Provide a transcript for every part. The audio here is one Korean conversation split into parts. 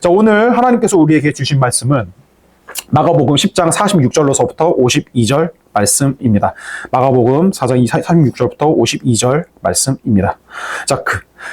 자, 오늘 하나님께서 우리에게 주신 말씀은 마가복음 10장 46절로서부터 52절 말씀입니다. 마가복음 4장 46절부터 52절 말씀입니다. 자,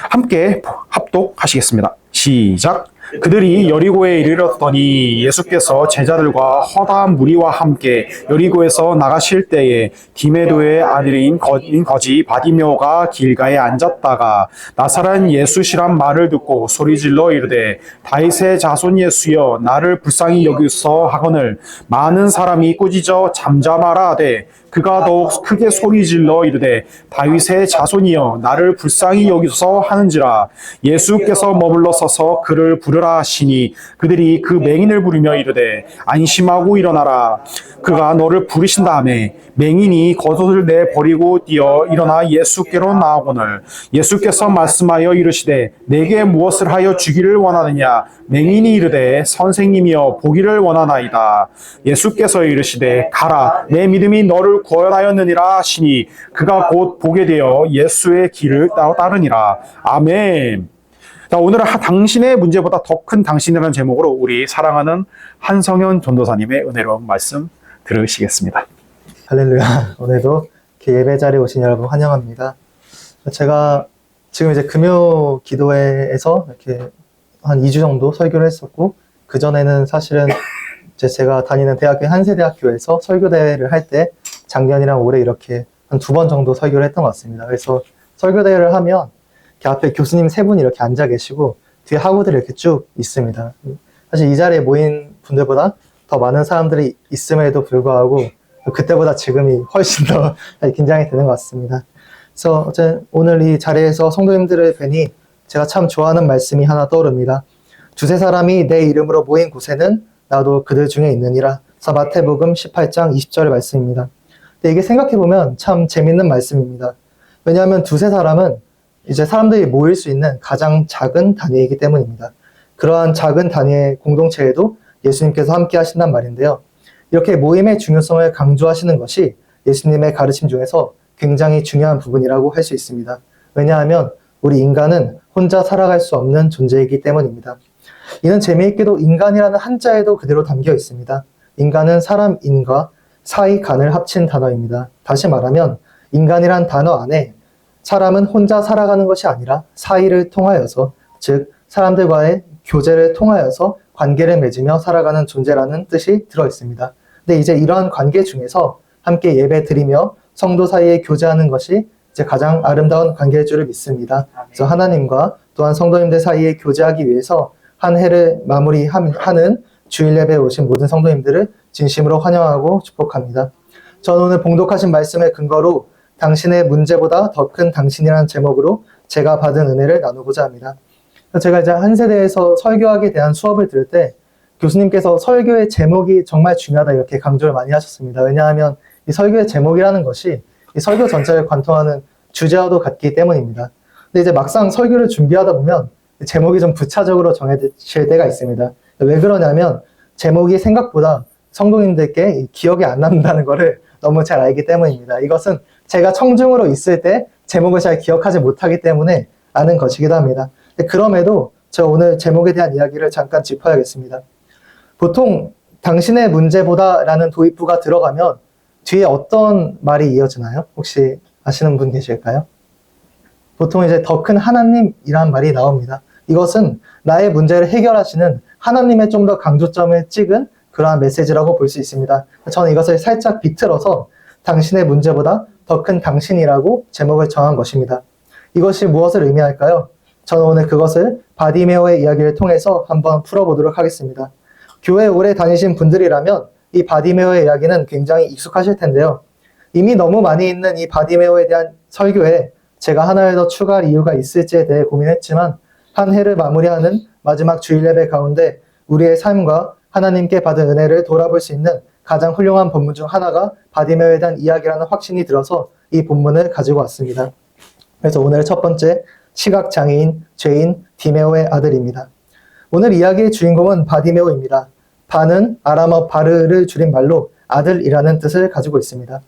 함께 합독하시겠습니다. 시작! 그들이 여리고에 이르렀더니 예수께서 제자들과 허다한 무리와 함께 여리고에서 나가실 때에 디메도의 아들인 거지 바디메오가 길가에 앉았다가 나사렛 예수시란 말을 듣고 소리질러 이르되 다윗의 자손 예수여 나를 불쌍히 여기소서 하거늘 많은 사람이 꾸짖어 잠잠하라 하되 그가 더욱 크게 소리질러 이르되 다윗의 자손이여 나를 불쌍히 여기소서 하는지라. 예수께서 머물러 서서 그를 부르라 하시니 그들이 그 맹인을 부르며 이르되 안심하고 일어나라. 그가 너를 부르신 다음에 맹인이 겉옷을 내버리고 뛰어 일어나 예수께로 나아오거늘 예수께서 말씀하여 이르시되 내게 무엇을 하여 주기를 원하느냐. 맹인이 이르되 선생님이여 보기를 원하나이다. 예수께서 이르시되 가라 내 믿음이 너를 구원하였느니라 하시니 그가 곧 보게 되어 예수의 길을 따르니라. 아멘. 자, 오늘은 당신의 문제보다 더 큰 당신이라는 제목으로 우리 사랑하는 한성현 전도사님의 은혜로운 말씀 들으시겠습니다. 할렐루야. 오늘도 이렇게 예배 자리에 오신 여러분 환영합니다. 제가 지금 이제 금요 기도회에서 이렇게 한 2주 정도 설교를 했었고, 그전에는 사실은 이제 제가 다니는 대학교 한세대학교에서 설교대회를 할 때 작년이랑 올해 이렇게 한 2번 정도 설교를 했던 것 같습니다. 그래서 설교대회를 하면 이렇게 앞에 교수님 3분이 이렇게 앉아 계시고 뒤에 학우들이 이렇게 쭉 있습니다. 사실 이 자리에 모인 분들보다 더 많은 사람들이 있음에도 불구하고 그때보다 지금이 훨씬 더 긴장이 되는 것 같습니다. 그래서 오늘 이 자리에서 성도님들을 뵈니 제가 참 좋아하는 말씀이 하나 떠오릅니다. 두세 사람이 내 이름으로 모인 곳에는 나도 그들 중에 있느니라. 마태복음 18장 20절의 말씀입니다. 근데 이게 생각해보면 참 재밌는 말씀입니다. 왜냐하면 두세 사람은 이제 사람들이 모일 수 있는 가장 작은 단위이기 때문입니다. 그러한 작은 단위의 공동체에도 예수님께서 함께 하신단 말인데요. 이렇게 모임의 중요성을 강조하시는 것이 예수님의 가르침 중에서 굉장히 중요한 부분이라고 할 수 있습니다. 왜냐하면 우리 인간은 혼자 살아갈 수 없는 존재이기 때문입니다. 이는 재미있게도 인간이라는 한자에도 그대로 담겨 있습니다. 인간은 사람 인과 사이 간을 합친 단어입니다. 다시 말하면 인간이란 단어 안에 사람은 혼자 살아가는 것이 아니라 사이를 통하여서, 즉 사람들과의 교제를 통하여서 관계를 맺으며 살아가는 존재라는 뜻이 들어있습니다. 근데 이제 이러한 관계 중에서 함께 예배 드리며 성도 사이에 교제하는 것이 이제 가장 아름다운 관계일 줄을 믿습니다. 그래서 하나님과 또한 성도님들 사이에 교제하기 위해서 한 해를 마무리하는 주일 예배에 오신 모든 성도님들을 진심으로 환영하고 축복합니다. 저는 오늘 봉독하신 말씀의 근거로 당신의 문제보다 더 큰 당신이라는 제목으로 제가 받은 은혜를 나누고자 합니다. 제가 이제 한세대에서 설교하게 대한 수업을 들을 때 교수님께서 설교의 제목이 정말 중요하다 이렇게 강조를 많이 하셨습니다. 왜냐하면 이 설교의 제목이라는 것이 이 설교 전체를 관통하는 주제와도 같기 때문입니다. 근데 이제 막상 설교를 준비하다 보면 제목이 좀 부차적으로 정해질 때가 있습니다. 왜 그러냐면 제목이 생각보다 성도님들께 기억이 안 남는다는 것을 너무 잘 알기 때문입니다. 이것은 제가 청중으로 있을 때 제목을 잘 기억하지 못하기 때문에 아는 것이기도 합니다. 그럼에도 제가 오늘 제목에 대한 이야기를 잠깐 짚어야겠습니다. 보통 당신의 문제보다 라는 도입부가 들어가면 뒤에 어떤 말이 이어지나요? 혹시 아시는 분 계실까요? 보통 이제 더 큰 하나님이란 말이 나옵니다. 이것은 나의 문제를 해결하시는 하나님의 좀 더 강조점을 찍은 그러한 메시지라고 볼 수 있습니다. 저는 이것을 살짝 비틀어서 당신의 문제보다 더 큰 당신이라고 제목을 정한 것입니다. 이것이 무엇을 의미할까요? 저는 오늘 그것을 바디메오의 이야기를 통해서 한번 풀어보도록 하겠습니다. 교회 오래 다니신 분들이라면 이 바디메오의 이야기는 굉장히 익숙하실 텐데요. 이미 너무 많이 있는 이 바디메오에 대한 설교에 제가 하나를 더 추가할 이유가 있을지에 대해 고민했지만 한 해를 마무리하는 마지막 주일 예배 가운데 우리의 삶과 하나님께 받은 은혜를 돌아볼 수 있는 가장 훌륭한 본문 중 하나가 바디메오에 대한 이야기라는 확신이 들어서 이 본문을 가지고 왔습니다. 그래서 오늘 첫 번째, 시각장애인, 죄인, 디메오의 아들입니다. 오늘 이야기의 주인공은 바디메오입니다. 바는 아람어 바르를 줄인 말로 아들이라는 뜻을 가지고 있습니다.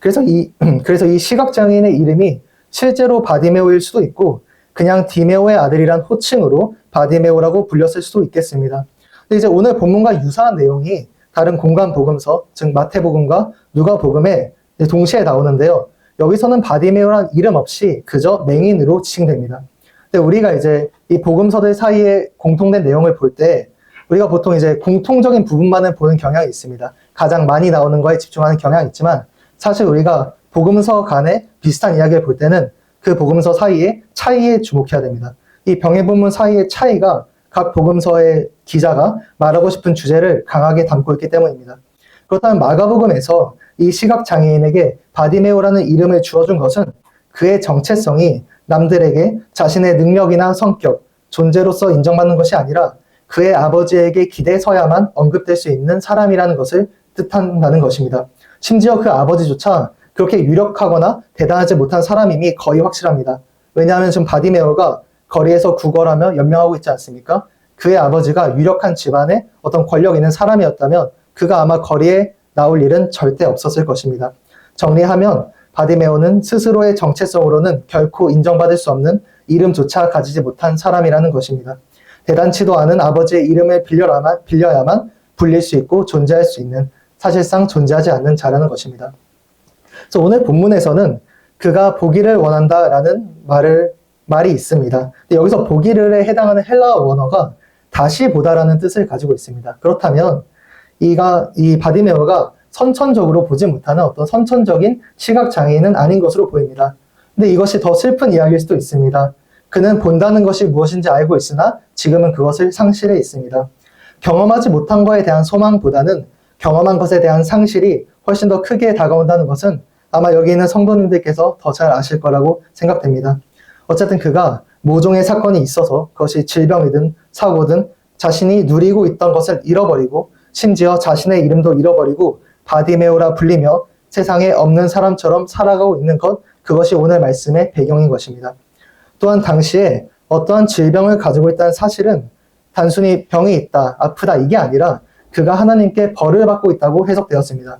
그래서 이 시각장애인의 이름이 실제로 바디메오일 수도 있고 그냥 디메오의 아들이란 호칭으로 바디메오라고 불렸을 수도 있겠습니다. 근데 이제 오늘 본문과 유사한 내용이 다른 공간 복음서, 즉 마태복음과 누가복음에 동시에 나오는데요. 여기서는 바디메오란 이름 없이 그저 맹인으로 지칭됩니다. 근데 우리가 이제 이 복음서들 사이에 공통된 내용을 볼 때 우리가 보통 이제 공통적인 부분만을 보는 경향이 있습니다. 가장 많이 나오는 거에 집중하는 경향이 있지만 사실 우리가 복음서 간에 비슷한 이야기를 볼 때는 그 복음서 사이의 차이에 주목해야 됩니다. 이 병의 본문 사이의 차이가 각 복음서의 기자가 말하고 싶은 주제를 강하게 담고 있기 때문입니다. 그렇다면 마가복음에서 이 시각장애인에게 바디메오라는 이름을 주어준 것은 그의 정체성이 남들에게 자신의 능력이나 성격, 존재로서 인정받는 것이 아니라 그의 아버지에게 기대서야만 언급될 수 있는 사람이라는 것을 뜻한다는 것입니다. 심지어 그 아버지조차 그렇게 유력하거나 대단하지 못한 사람임이 거의 확실합니다. 왜냐하면 지금 바디메오가 거리에서 구걸하며 연명하고 있지 않습니까? 그의 아버지가 유력한 집안에 어떤 권력 있는 사람이었다면 그가 아마 거리에 나올 일은 절대 없었을 것입니다. 정리하면 바디메오는 스스로의 정체성으로는 결코 인정받을 수 없는 이름조차 가지지 못한 사람이라는 것입니다. 대단치도 않은 아버지의 이름을 빌려야만 불릴 수 있고 존재할 수 있는, 사실상 존재하지 않는 자라는 것입니다. 그래서 오늘 본문에서는 그가 보기를 원한다라는 말이 있습니다. 근데 여기서 보기를에 해당하는 헬라어 원어가 다시 보다라는 뜻을 가지고 있습니다. 그렇다면 이 바디메오가 선천적으로 보지 못하는 어떤 선천적인 시각장애인은 아닌 것으로 보입니다. 근데 이것이 더 슬픈 이야기일 수도 있습니다. 그는 본다는 것이 무엇인지 알고 있으나 지금은 그것을 상실해 있습니다. 경험하지 못한 것에 대한 소망보다는 경험한 것에 대한 상실이 훨씬 더 크게 다가온다는 것은 아마 여기 있는 성도님들께서 더 잘 아실 거라고 생각됩니다. 어쨌든 그가 모종의 사건이 있어서 그것이 질병이든 사고든 자신이 누리고 있던 것을 잃어버리고 심지어 자신의 이름도 잃어버리고 바디메오라 불리며 세상에 없는 사람처럼 살아가고 있는 것, 그것이 오늘 말씀의 배경인 것입니다. 또한 당시에 어떠한 질병을 가지고 있다는 사실은 단순히 병이 있다, 아프다 이게 아니라 그가 하나님께 벌을 받고 있다고 해석되었습니다.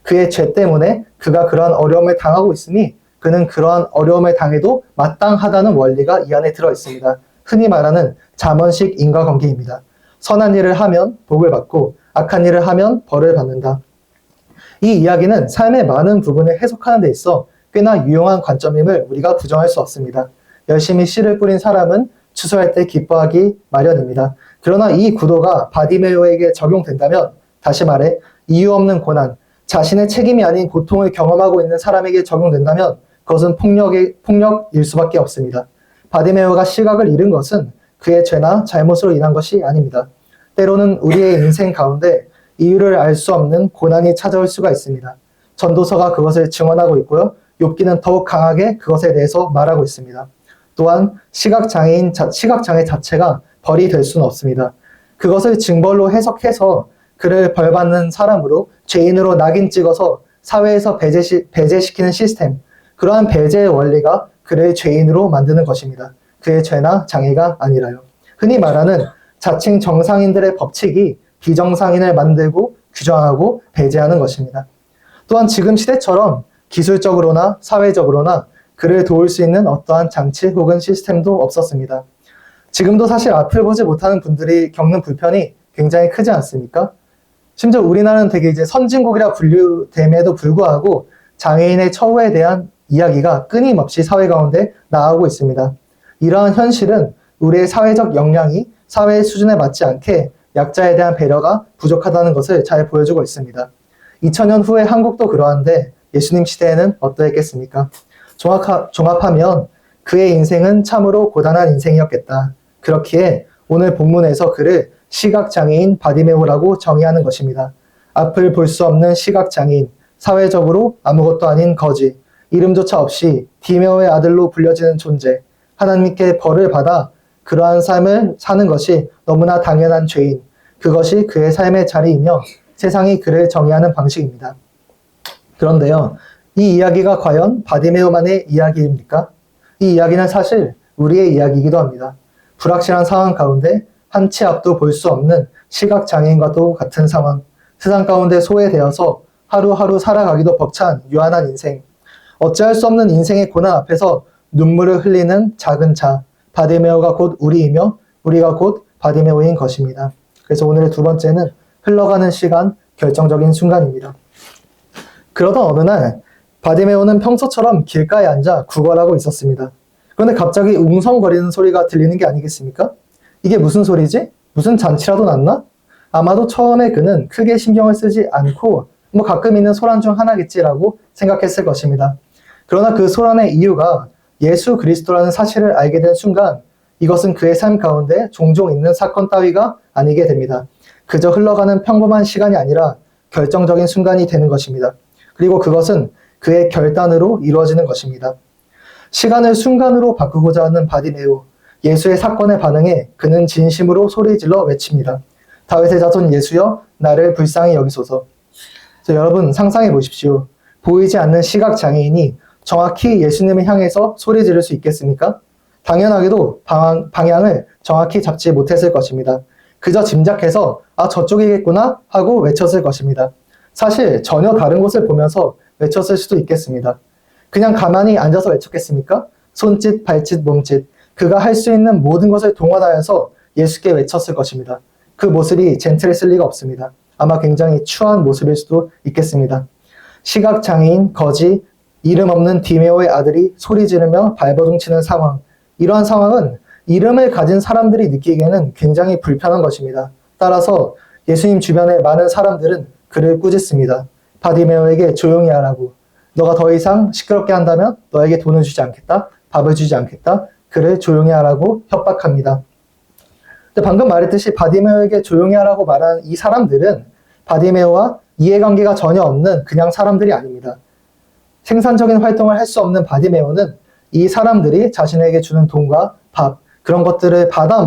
그의 죄 때문에 그가 그러한 어려움을 당하고 있으니 그는 그러한 어려움을 당해도 마땅하다는 원리가 이 안에 들어 있습니다. 흔히 말하는 잠언식 인과관계입니다. 선한 일을 하면 복을 받고 악한 일을 하면 벌을 받는다. 이 이야기는 삶의 많은 부분을 해석하는 데 있어 꽤나 유용한 관점임을 우리가 부정할 수 없습니다. 열심히 씨를 뿌린 사람은 추수할 때 기뻐하기 마련입니다. 그러나 이 구도가 바디메오에게 적용된다면, 다시 말해 이유 없는 고난, 자신의 책임이 아닌 고통을 경험하고 있는 사람에게 적용된다면 그것은 폭력일 수밖에 없습니다. 바디메오가 시각을 잃은 것은 그의 죄나 잘못으로 인한 것이 아닙니다. 때로는 우리의 인생 가운데 이유를 알 수 없는 고난이 찾아올 수가 있습니다. 전도서가 그것을 증언하고 있고요. 욥기는 더욱 강하게 그것에 대해서 말하고 있습니다. 또한 시각장애 자체가 벌이 될 수는 없습니다. 그것을 징벌로 해석해서 그를 벌받는 사람으로 죄인으로 낙인 찍어서 사회에서 배제시키는 시스템, 그러한 배제의 원리가 그를 죄인으로 만드는 것입니다. 그의 죄나 장애가 아니라요. 흔히 말하는 자칭 정상인들의 법칙이 비정상인을 만들고 규정하고 배제하는 것입니다. 또한 지금 시대처럼 기술적으로나 사회적으로나 그를 도울 수 있는 어떠한 장치 혹은 시스템도 없었습니다. 지금도 사실 앞을 보지 못하는 분들이 겪는 불편이 굉장히 크지 않습니까? 심지어 우리나라는 되게 이제 선진국이라 분류됨에도 불구하고 장애인의 처우에 대한 이야기가 끊임없이 사회 가운데 나오고 있습니다. 이러한 현실은 우리의 사회적 역량이 사회의 수준에 맞지 않게 약자에 대한 배려가 부족하다는 것을 잘 보여주고 있습니다. 2000년 후에 한국도 그러한데 예수님 시대에는 어떠했겠습니까? 종합하면 그의 인생은 참으로 고단한 인생이었겠다. 그렇기에 오늘 본문에서 그를 시각장애인 바디메오라고 정의하는 것입니다. 앞을 볼 수 없는 시각장애인, 사회적으로 아무것도 아닌 거지, 이름조차 없이 디메오의 아들로 불려지는 존재, 하나님께 벌을 받아 그러한 삶을 사는 것이 너무나 당연한 죄인, 그것이 그의 삶의 자리이며 세상이 그를 정의하는 방식입니다. 그런데요, 이 이야기가 과연 바디메오만의 이야기입니까? 이 이야기는 사실 우리의 이야기이기도 합니다. 불확실한 상황 가운데 한 치 앞도 볼 수 없는 시각장애인과도 같은 상황, 세상 가운데 소외되어서 하루하루 살아가기도 벅찬 유한한 인생, 어찌할 수 없는 인생의 고난 앞에서 눈물을 흘리는 작은 자, 바디메오가 곧 우리이며 우리가 곧 바디메오인 것입니다. 그래서 오늘의 두 번째는 흘러가는 시간, 결정적인 순간입니다. 그러던 어느 날 바디메오는 평소처럼 길가에 앉아 구걸하고 있었습니다. 그런데 갑자기 웅성거리는 소리가 들리는 게 아니겠습니까? 이게 무슨 소리지? 무슨 잔치라도 났나? 아마도 처음에 그는 크게 신경을 쓰지 않고 뭐 가끔 있는 소란 중 하나겠지라고 생각했을 것입니다. 그러나 그 소란의 이유가 예수 그리스도라는 사실을 알게 된 순간 이것은 그의 삶 가운데 종종 있는 사건 따위가 아니게 됩니다. 그저 흘러가는 평범한 시간이 아니라 결정적인 순간이 되는 것입니다. 그리고 그것은 그의 결단으로 이루어지는 것입니다. 시간을 순간으로 바꾸고자 하는 바디메오, 예수의 사건에 반응해 그는 진심으로 소리질러 외칩니다. 다윗의 자손 예수여, 나를 불쌍히 여기소서. 여러분 상상해 보십시오. 보이지 않는 시각장애인이 정확히 예수님을 향해서 소리 지를 수 있겠습니까? 당연하게도 방향을 정확히 잡지 못했을 것입니다. 그저 짐작해서 아 저쪽이겠구나 하고 외쳤을 것입니다. 사실 전혀 다른 곳을 보면서 외쳤을 수도 있겠습니다. 그냥 가만히 앉아서 외쳤겠습니까? 손짓, 발짓, 몸짓 그가 할 수 있는 모든 것을 동원하여서 예수께 외쳤을 것입니다. 그 모습이 젠틀했을 리가 없습니다. 아마 굉장히 추한 모습일 수도 있겠습니다. 시각장애인, 거지, 이름 없는 디메오의 아들이 소리 지르며 발버둥치는 상황. 이러한 상황은 이름을 가진 사람들이 느끼기에는 굉장히 불편한 것입니다. 따라서 예수님 주변의 많은 사람들은 그를 꾸짖습니다. 바디메오에게 조용히 하라고. 너가 더 이상 시끄럽게 한다면 너에게 돈을 주지 않겠다. 밥을 주지 않겠다. 그를 조용히 하라고 협박합니다. 근데 방금 말했듯이 바디메오에게 조용히 하라고 말한 이 사람들은 바디메오와 이해관계가 전혀 없는 그냥 사람들이 아닙니다. 생산적인 활동을 할 수 없는 바디메오는 이 사람들이 자신에게 주는 돈과 밥, 그런 것들을 받아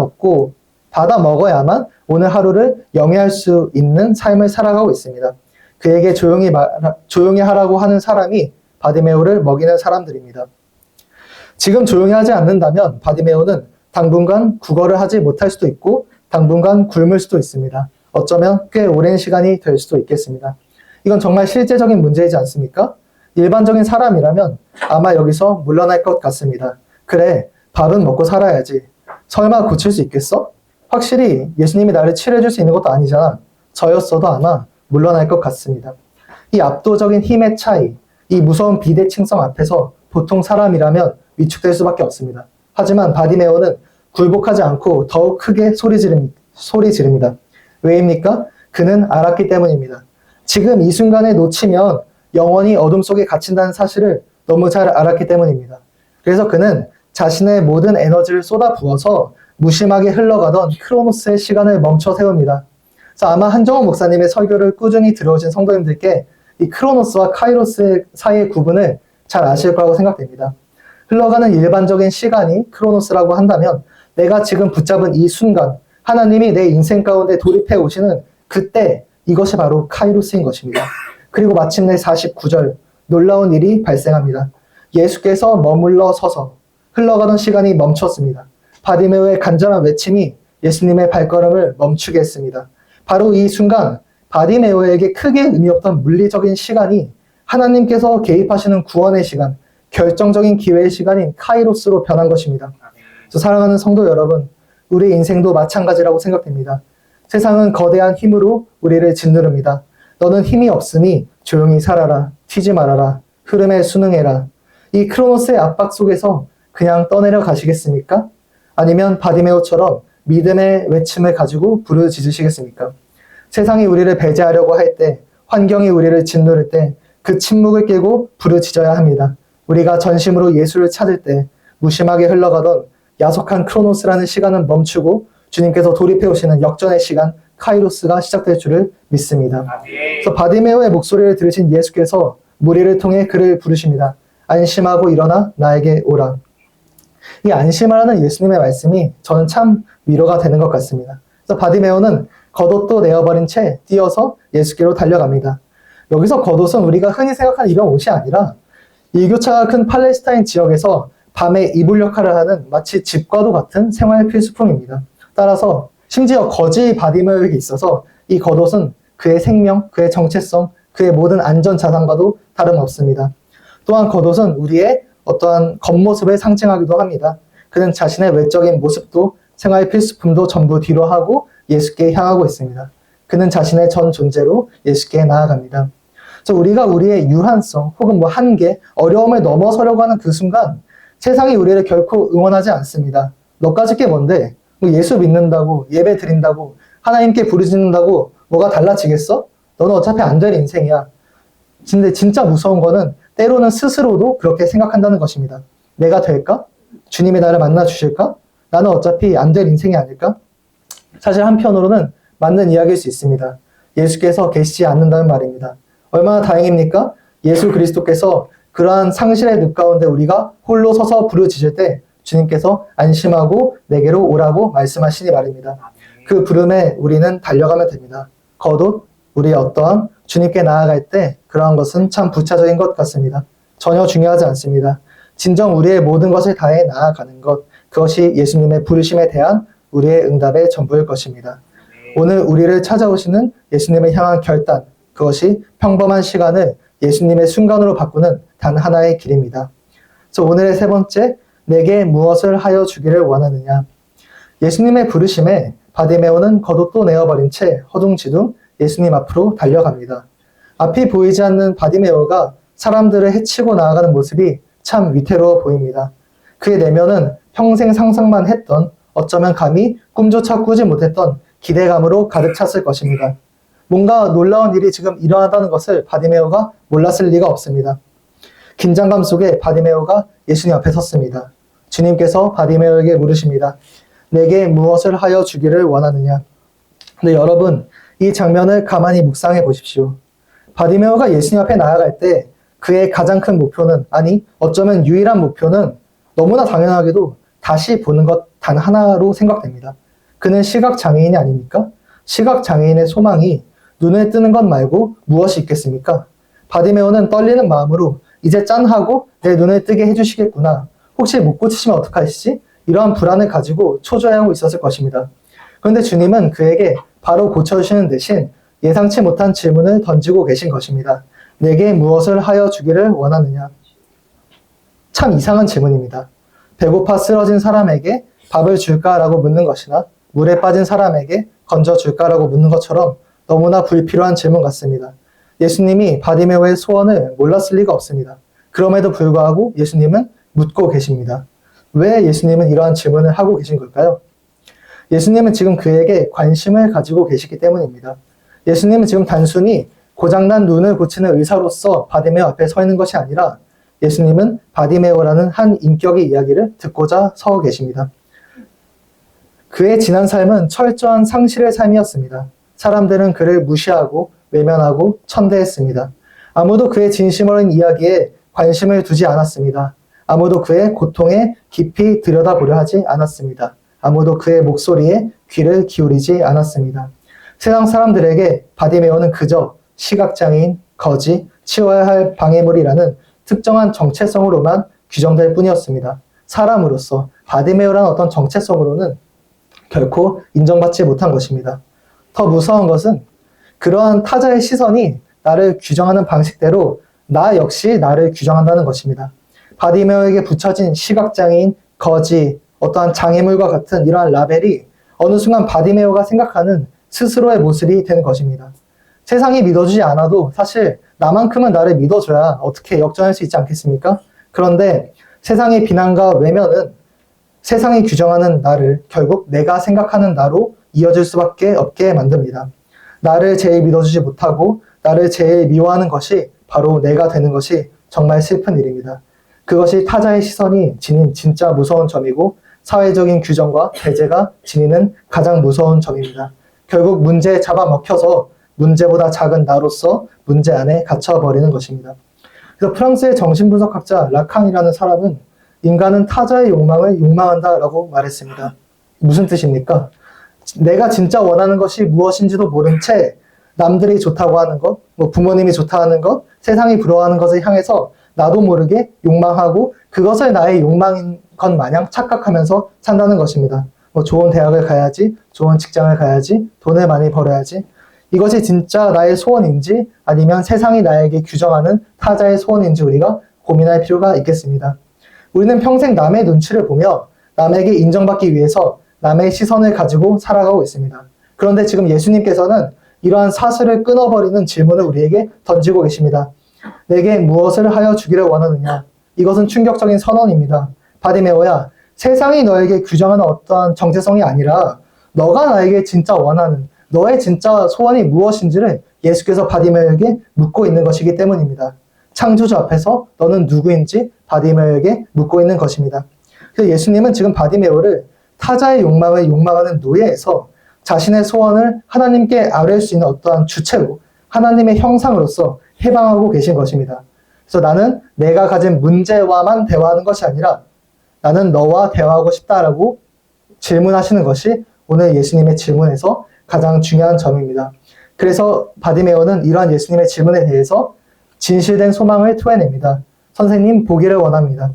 먹어야만 오늘 하루를 영위할 수 있는 삶을 살아가고 있습니다. 그에게 조용히 하라고 하는 사람이 바디메오를 먹이는 사람들입니다. 지금 조용히 하지 않는다면 바디메오는 당분간 구걸을 하지 못할 수도 있고 당분간 굶을 수도 있습니다. 어쩌면 꽤 오랜 시간이 될 수도 있겠습니다. 이건 정말 실제적인 문제이지 않습니까? 일반적인 사람이라면 아마 여기서 물러날 것 같습니다. 그래, 밥은 먹고 살아야지. 설마 고칠 수 있겠어? 확실히 예수님이 나를 치료해줄 수 있는 것도 아니잖아. 저였어도 아마 물러날 것 같습니다. 이 압도적인 힘의 차이, 이 무서운 비대칭성 앞에서 보통 사람이라면 위축될 수밖에 없습니다. 하지만 바디메오는 굴복하지 않고 더욱 크게 소리 지릅니다. 왜입니까? 그는 알았기 때문입니다. 지금 이 순간에 놓치면 영원히 어둠 속에 갇힌다는 사실을 너무 잘 알았기 때문입니다. 그래서 그는 자신의 모든 에너지를 쏟아부어서 무심하게 흘러가던 크로노스의 시간을 멈춰 세웁니다. 그래서 아마 한정호 목사님의 설교를 꾸준히 들어오신 성도님들께 이 크로노스와 카이로스 사이의 구분을 잘 아실 거라고 생각됩니다. 흘러가는 일반적인 시간이 크로노스라고 한다면 내가 지금 붙잡은 이 순간 하나님이 내 인생 가운데 돌입해 오시는 그때 이것이 바로 카이로스인 것입니다. 그리고 마침내 49절 놀라운 일이 발생합니다. 예수께서 머물러 서서 흘러가던 시간이 멈췄습니다. 바디메오의 간절한 외침이 예수님의 발걸음을 멈추게 했습니다. 바로 이 순간 바디메오에게 크게 의미 없던 물리적인 시간이 하나님께서 개입하시는 구원의 시간, 결정적인 기회의 시간인 카이로스로 변한 것입니다. 사랑하는 성도 여러분, 우리 인생도 마찬가지라고 생각됩니다. 세상은 거대한 힘으로 우리를 짓누릅니다. 너는 힘이 없으니 조용히 살아라, 튀지 말아라, 흐름에 순응해라. 이 크로노스의 압박 속에서 그냥 떠내려 가시겠습니까? 아니면 바디메오처럼 믿음의 외침을 가지고 부르짖으시겠습니까? 세상이 우리를 배제하려고 할 때, 환경이 우리를 짓누를 때 그 침묵을 깨고 부르짖어야 합니다. 우리가 전심으로 예수를 찾을 때 무심하게 흘러가던 야속한 크로노스라는 시간은 멈추고 주님께서 돌입해 오시는 역전의 시간 카이로스가 시작될 줄을 믿습니다. 그래서 바디메오의 목소리를 들으신 예수께서 무리를 통해 그를 부르십니다. 안심하고 일어나 나에게 오라. 이 안심하라는 예수님의 말씀이 저는 참 위로가 되는 것 같습니다. 그래서 바디메오는 겉옷도 내어버린 채 뛰어서 예수께로 달려갑니다. 여기서 겉옷은 우리가 흔히 생각하는 이런 옷이 아니라 일교차가 큰 팔레스타인 지역에서 밤에 이불 역할을 하는 마치 집과도 같은 생활 필수품입니다. 따라서 심지어 거지 바디메오에게 있어서 이 겉옷은 그의 생명, 그의 정체성, 그의 모든 안전 자산과도 다름없습니다. 또한 겉옷은 우리의 어떠한 겉모습을 상징하기도 합니다. 그는 자신의 외적인 모습도 생활 필수품도 전부 뒤로 하고 예수께 향하고 있습니다. 그는 자신의 전 존재로 예수께 나아갑니다. 그래서 우리가 우리의 유한성 혹은 뭐 한계, 어려움을 넘어서려고 하는 그 순간 세상이 우리를 결코 응원하지 않습니다. 너까지 게 뭔데? 뭐 예수 믿는다고, 예배 드린다고, 하나님께 부르짖는다고 뭐가 달라지겠어? 너는 어차피 안 될 인생이야. 근데 진짜 무서운 거는 때로는 스스로도 그렇게 생각한다는 것입니다. 내가 될까? 주님이 나를 만나 주실까? 나는 어차피 안 될 인생이 아닐까? 사실 한편으로는 맞는 이야기일 수 있습니다. 예수께서 계시지 않는다는 말입니다. 얼마나 다행입니까? 예수 그리스도께서 그러한 상실의 늪 가운데 우리가 홀로 서서 부르짖을 때 주님께서 안심하고 내게로 오라고 말씀하시니 말입니다. 그 부름에 우리는 달려가면 됩니다. 거듭 우리의 어떠한 주님께 나아갈 때 그러한 것은 참 부차적인 것 같습니다. 전혀 중요하지 않습니다. 진정 우리의 모든 것을 다해 나아가는 것, 그것이 예수님의 부르심에 대한 우리의 응답의 전부일 것입니다. 오늘 우리를 찾아오시는 예수님을 향한 결단, 그것이 평범한 시간을 예수님의 순간으로 바꾸는 단 하나의 길입니다. 그래서 오늘의 세 번째, 내게 무엇을 하여 주기를 원하느냐. 예수님의 부르심에 바디메오는 겉옷도 내어버린 채 허둥지둥 예수님 앞으로 달려갑니다. 앞이 보이지 않는 바디메오가 사람들을 해치고 나아가는 모습이 참 위태로워 보입니다. 그의 내면은 평생 상상만 했던, 어쩌면 감히 꿈조차 꾸지 못했던 기대감으로 가득 찼을 것입니다. 뭔가 놀라운 일이 지금 일어난다는 것을 바디메오가 몰랐을 리가 없습니다. 긴장감 속에 바디메오가 예수님 앞에 섰습니다. 주님께서 바디메오에게 물으십니다. 내게 무엇을 하여 주기를 원하느냐? 근데 여러분, 이 장면을 가만히 묵상해 보십시오. 바디메오가 예수님 앞에 나아갈 때 그의 가장 큰 목표는, 아니 어쩌면 유일한 목표는 너무나 당연하게도 다시 보는 것 단 하나로 생각됩니다. 그는 시각장애인이 아닙니까? 시각장애인의 소망이 눈을 뜨는 것 말고 무엇이 있겠습니까? 바디메오는 떨리는 마음으로 이제 짠하고 내 눈을 뜨게 해주시겠구나. 혹시 못 고치시면 어떡하시지? 이러한 불안을 가지고 초조해하고 있었을 것입니다. 그런데 주님은 그에게 바로 고쳐주시는 대신 예상치 못한 질문을 던지고 계신 것입니다. 내게 무엇을 하여 주기를 원하느냐? 참 이상한 질문입니다. 배고파 쓰러진 사람에게 밥을 줄까라고 묻는 것이나 물에 빠진 사람에게 건져줄까라고 묻는 것처럼 너무나 불필요한 질문 같습니다. 예수님이 바디메오의 소원을 몰랐을 리가 없습니다. 그럼에도 불구하고 예수님은 묻고 계십니다. 왜 예수님은 이러한 질문을 하고 계신 걸까요? 예수님은 지금 그에게 관심을 가지고 계시기 때문입니다. 예수님은 지금 단순히 고장난 눈을 고치는 의사로서 바디메오 앞에 서 있는 것이 아니라 예수님은 바디메오라는 한 인격의 이야기를 듣고자 서 계십니다. 그의 지난 삶은 철저한 상실의 삶이었습니다. 사람들은 그를 무시하고 외면하고 천대했습니다. 아무도 그의 진심 어린 이야기에 관심을 두지 않았습니다. 아무도 그의 고통에 깊이 들여다보려 하지 않았습니다. 아무도 그의 목소리에 귀를 기울이지 않았습니다. 세상 사람들에게 바디메오는 그저 시각장애인, 거지, 치워야 할 방해물이라는 특정한 정체성으로만 규정될 뿐이었습니다. 사람으로서 바디메오라는 어떤 정체성으로는 결코 인정받지 못한 것입니다. 더 무서운 것은 그러한 타자의 시선이 나를 규정하는 방식대로 나 역시 나를 규정한다는 것입니다. 바디메오에게 붙여진 시각장애인, 거지, 어떠한 장애물과 같은 이러한 라벨이 어느 순간 바디메오가 생각하는 스스로의 모습이 되는 것입니다. 세상이 믿어주지 않아도 사실 나만큼은 나를 믿어줘야 어떻게 역전할 수 있지 않겠습니까? 그런데 세상의 비난과 외면은 세상이 규정하는 나를 결국 내가 생각하는 나로 이어질 수밖에 없게 만듭니다. 나를 제일 믿어주지 못하고 나를 제일 미워하는 것이 바로 내가 되는 것이 정말 슬픈 일입니다. 그것이 타자의 시선이 지닌 진짜 무서운 점이고 사회적인 규정과 배제가 지니는 가장 무서운 점입니다. 결국 문제에 잡아먹혀서 문제보다 작은 나로서 문제 안에 갇혀버리는 것입니다. 그래서 프랑스의 정신분석학자 라칸이라는 사람은 인간은 타자의 욕망을 욕망한다라고 말했습니다. 무슨 뜻입니까? 내가 진짜 원하는 것이 무엇인지도 모른 채 남들이 좋다고 하는 것, 뭐 부모님이 좋다 하는 것, 세상이 부러워하는 것을 향해서 나도 모르게 욕망하고 그것을 나의 욕망인 것 마냥 착각하면서 산다는 것입니다. 뭐 좋은 대학을 가야지, 좋은 직장을 가야지, 돈을 많이 벌어야지. 이것이 진짜 나의 소원인지 아니면 세상이 나에게 규정하는 타자의 소원인지 우리가 고민할 필요가 있겠습니다. 우리는 평생 남의 눈치를 보며 남에게 인정받기 위해서 남의 시선을 가지고 살아가고 있습니다. 그런데 지금 예수님께서는 이러한 사슬을 끊어버리는 질문을 우리에게 던지고 계십니다. 내게 무엇을 하여 주기를 원하느냐? 이것은 충격적인 선언입니다. 바디메오야, 세상이 너에게 규정하는 어떠한 정체성이 아니라 너가 나에게 진짜 원하는 너의 진짜 소원이 무엇인지를 예수께서 바디메오에게 묻고 있는 것이기 때문입니다. 창조주 앞에서 너는 누구인지 바디메오에게 묻고 있는 것입니다. 그래서 예수님은 지금 바디메오를 타자의 욕망을 욕망하는 노예에서 자신의 소원을 하나님께 아뢰을 수 있는 어떠한 주체로 하나님의 형상으로서 해방하고 계신 것입니다. 그래서 나는 내가 가진 문제와만 대화하는 것이 아니라 나는 너와 대화하고 싶다라고 질문하시는 것이 오늘 예수님의 질문에서 가장 중요한 점입니다. 그래서 바디메오는 이러한 예수님의 질문에 대해서 진실된 소망을 토해냅니다. 선생님, 보기를 원합니다.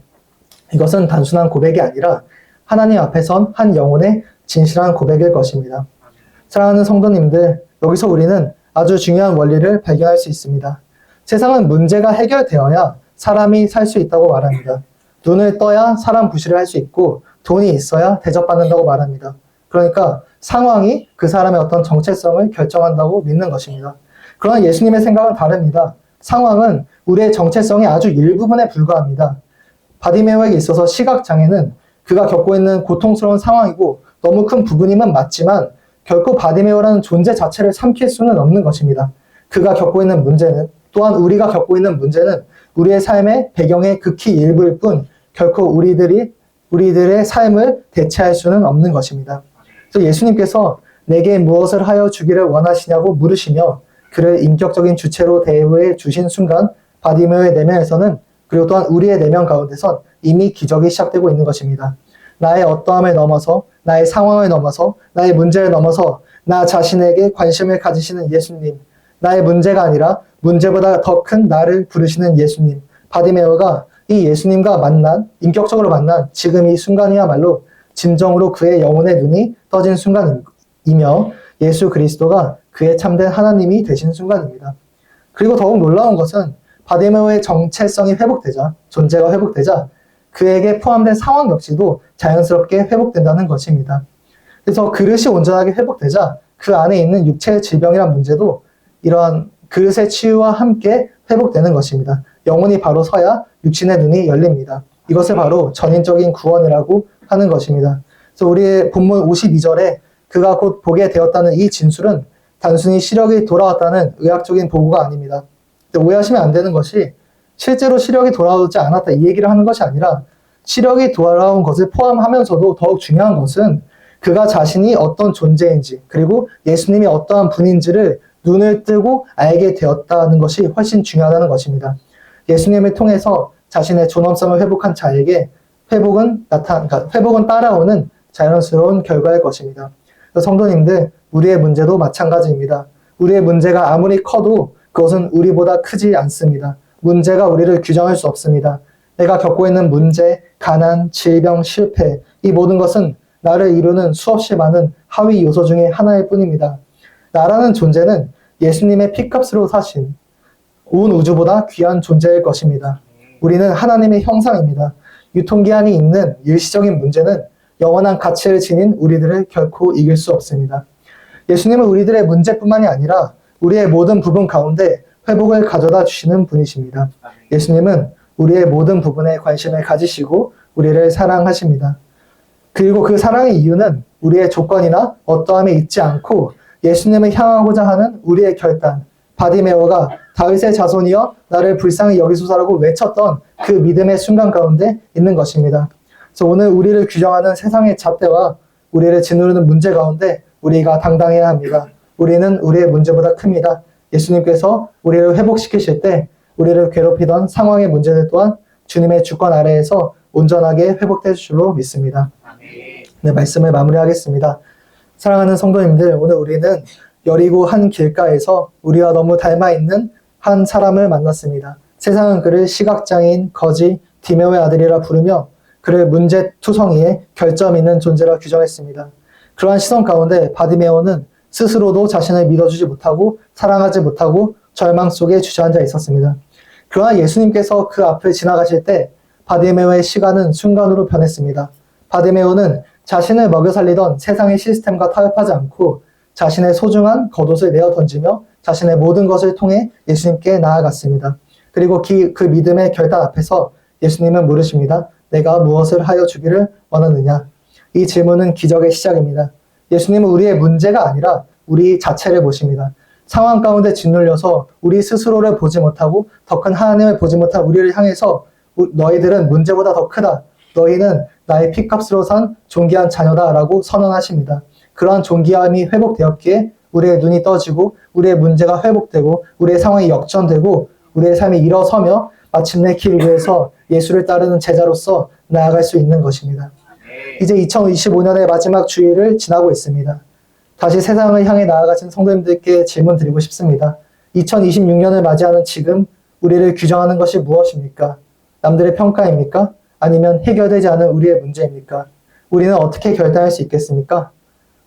이것은 단순한 고백이 아니라 하나님 앞에 선 한 영혼의 진실한 고백일 것입니다. 사랑하는 성도님들, 여기서 우리는 아주 중요한 원리를 발견할 수 있습니다. 세상은 문제가 해결되어야 사람이 살 수 있다고 말합니다. 눈을 떠야 사람 부시를 할 수 있고 돈이 있어야 대접받는다고 말합니다. 그러니까 상황이 그 사람의 어떤 정체성을 결정한다고 믿는 것입니다. 그러나 예수님의 생각은 다릅니다. 상황은 우리의 정체성의 아주 일부분에 불과합니다. 바디메오에게 있어서 시각장애는 그가 겪고 있는 고통스러운 상황이고 너무 큰 부분임은 맞지만 결코 바디메오라는 존재 자체를 삼킬 수는 없는 것입니다. 그가 겪고 있는 문제는 또한 우리가 겪고 있는 문제는 우리의 삶의 배경의 극히 일부일 뿐 결코 우리들의 삶을 대체할 수는 없는 것입니다. 그래서 예수님께서 내게 무엇을 하여 주기를 원하시냐고 물으시며 그를 인격적인 주체로 대우해 주신 순간 바디메오의 내면에서는 그리고 또한 우리의 내면 가운데선 이미 기적이 시작되고 있는 것입니다. 나의 어떠함을 넘어서 나의 상황을 넘어서 나의 문제를 넘어서 나 자신에게 관심을 가지시는 예수님, 나의 문제가 아니라 문제보다 더 큰 나를 부르시는 예수님, 바디메오가 이 예수님과 인격적으로 만난 지금 이 순간이야말로 진정으로 그의 영혼의 눈이 떠진 순간이며 예수 그리스도가 그의 참된 하나님이 되신 순간입니다. 그리고 더욱 놀라운 것은 바디메오의 정체성이 회복되자, 존재가 회복되자 그에게 포함된 상황 역시도 자연스럽게 회복된다는 것입니다. 그래서 그릇이 온전하게 회복되자 그 안에 있는 육체의 질병이란 문제도 이러한 그릇의 치유와 함께 회복되는 것입니다. 영혼이 바로 서야 육신의 눈이 열립니다. 이것을 바로 전인적인 구원이라고 하는 것입니다. 그래서 우리의 본문 52절에 그가 곧 보게 되었다는 이 진술은 단순히 시력이 돌아왔다는 의학적인 보고가 아닙니다. 오해하시면 안 되는 것이 실제로 시력이 돌아오지 않았다 이 얘기를 하는 것이 아니라 시력이 돌아온 것을 포함하면서도 더욱 중요한 것은 그가 자신이 어떤 존재인지 그리고 예수님이 어떠한 분인지를 눈을 뜨고 알게 되었다는 것이 훨씬 중요하다는 것입니다. 예수님을 통해서 자신의 존엄성을 회복한 자에게 회복은 따라오는 자연스러운 결과일 것입니다. 성도님들, 우리의 문제도 마찬가지입니다. 우리의 문제가 아무리 커도 그것은 우리보다 크지 않습니다. 문제가 우리를 규정할 수 없습니다. 내가 겪고 있는 문제, 가난, 질병, 실패, 이 모든 것은 나를 이루는 수없이 많은 하위 요소 중에 하나일 뿐입니다. 나라는 존재는 예수님의 피값으로 사신 온 우주보다 귀한 존재일 것입니다. 우리는 하나님의 형상입니다. 유통기한이 있는 일시적인 문제는 영원한 가치를 지닌 우리들을 결코 이길 수 없습니다. 예수님은 우리들의 문제뿐만이 아니라 우리의 모든 부분 가운데 회복을 가져다 주시는 분이십니다. 예수님은 우리의 모든 부분에 관심을 가지시고 우리를 사랑하십니다. 그리고 그 사랑의 이유는 우리의 조건이나 어떠함에 있지 않고 예수님을 향하고자 하는 우리의 결단, 바디메오가 다윗의 자손이여 나를 불쌍히 여기소서라고 외쳤던 그 믿음의 순간 가운데 있는 것입니다. 그래서 오늘 우리를 규정하는 세상의 잣대와 우리를 짓누르는 문제 가운데 우리가 당당해야 합니다. 우리는 우리의 문제보다 큽니다. 예수님께서 우리를 회복시키실 때 우리를 괴롭히던 상황의 문제들 또한 주님의 주권 아래에서 온전하게 회복될 줄로 믿습니다. 네, 말씀을 마무리하겠습니다. 사랑하는 성도님들, 오늘 우리는 여리고 한 길가에서 우리와 너무 닮아있는 한 사람을 만났습니다. 세상은 그를 시각장애인, 거지, 디메오의 아들이라 부르며 그를 문제투성이의 결점 있는 존재라 규정했습니다. 그러한 시선 가운데 바디메오는 스스로도 자신을 믿어주지 못하고 사랑하지 못하고 절망 속에 주저앉아 있었습니다. 그러나 예수님께서 그 앞을 지나가실 때 바디메오의 시간은 순간으로 변했습니다. 바디메오는 자신을 먹여 살리던 세상의 시스템과 타협하지 않고 자신의 소중한 겉옷을 내어 던지며 자신의 모든 것을 통해 예수님께 나아갔습니다. 그리고 그 믿음의 결단 앞에서 예수님은 물으십니다. 내가 무엇을 하여 주기를 원하느냐? 이 질문은 기적의 시작입니다. 예수님은 우리의 문제가 아니라 우리 자체를 보십니다. 상황 가운데 짓눌려서 우리 스스로를 보지 못하고 더 큰 하나님을 보지 못한 우리를 향해서 너희들은 문제보다 더 크다. 너희는 나의 피값으로 산 존귀한 자녀다 라고 선언하십니다. 그러한 존귀함이 회복되었기에 우리의 눈이 떠지고 우리의 문제가 회복되고 우리의 상황이 역전되고 우리의 삶이 일어서며 마침내 길 위에서 예수를 따르는 제자로서 나아갈 수 있는 것입니다. 이제 2025년의 마지막 주일을 지나고 있습니다. 다시 세상을 향해 나아가신 성도님들께 질문 드리고 싶습니다. 2026년을 맞이하는 지금 우리를 규정하는 것이 무엇입니까? 남들의 평가입니까? 아니면 해결되지 않은 우리의 문제입니까? 우리는 어떻게 결단할 수 있겠습니까?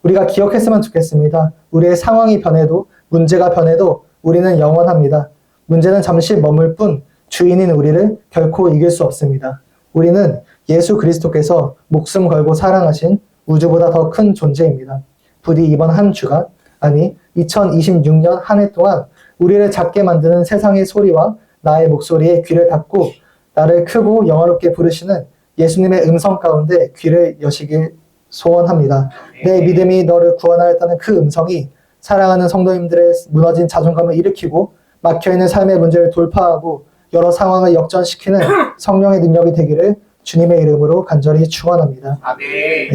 우리가 기억했으면 좋겠습니다. 우리의 상황이 변해도 문제가 변해도 우리는 영원합니다. 문제는 잠시 머물 뿐 주인인 우리를 결코 이길 수 없습니다. 우리는 예수 그리스도께서 목숨 걸고 사랑하신 우주보다 더 큰 존재입니다. 부디 이번 한 주간, 아니 2026년 한 해 동안 우리를 작게 만드는 세상의 소리와 나의 목소리에 귀를 닫고 나를 크고 영화롭게 부르시는 예수님의 음성 가운데 귀를 여시길 소원합니다. 내 믿음이 너를 구원하였다는 그 음성이 사랑하는 성도님들의 무너진 자존감을 일으키고 막혀있는 삶의 문제를 돌파하고 여러 상황을 역전시키는 성령의 능력이 되기를 주님의 이름으로 간절히 축원합니다. 아멘.